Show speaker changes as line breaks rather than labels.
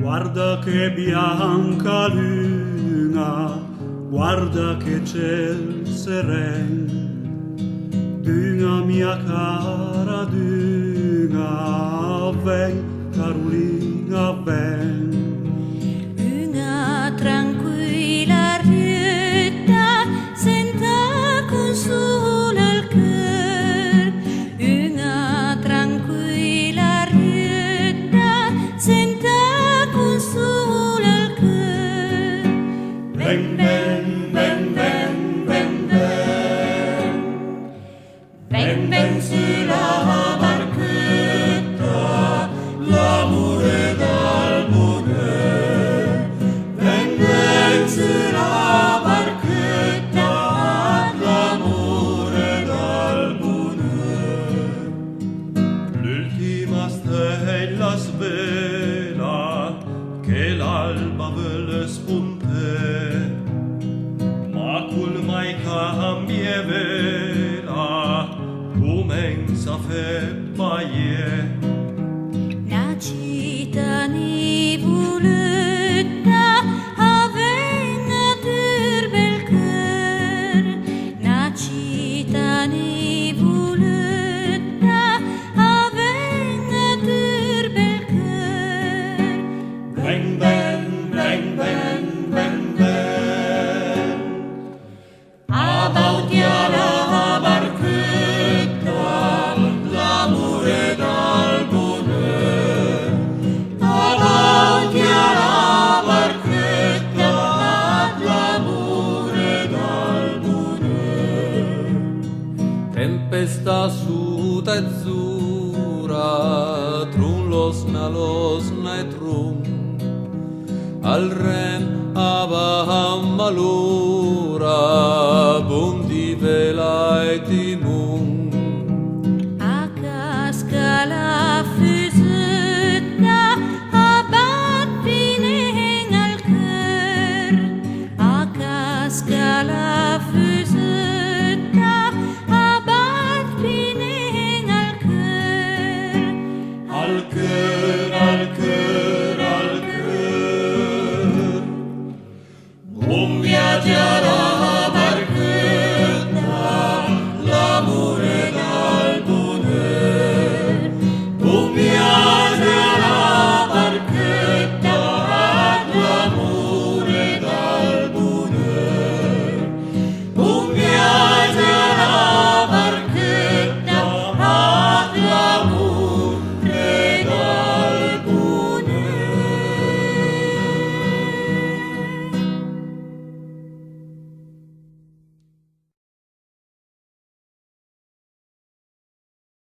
Guarda che bianca luna, guarda che ciel seren, d'una mia cara d'una, ven Carolina, ven.
Una tranquilla ruta senta consola il cœur. Una tranquilla ruta senta consola il cœur.
Ven, ven, ven, ven, ven, ven. Ven, ven sulla barchetta, l'amore dal bonheur. Ven, ven sulla barchetta, l'amore dal bonheur. L'ultima stella svela che l'alba vuole spuntare, ma col mai cambia vela, comenza a fe paie.
La città nivoletta aveva del bel cœur. La città nivoletta aveva del bel cœur.
Ven, ven, ven, ven, ven, ven. Abbauti alla barchetta, l'amore dal bonheur. Abbauti alla barchetta, l'amore dal bonheur.
Tempesta suta e zura, trun losna e trun, al ren ava malura, buon di vela e di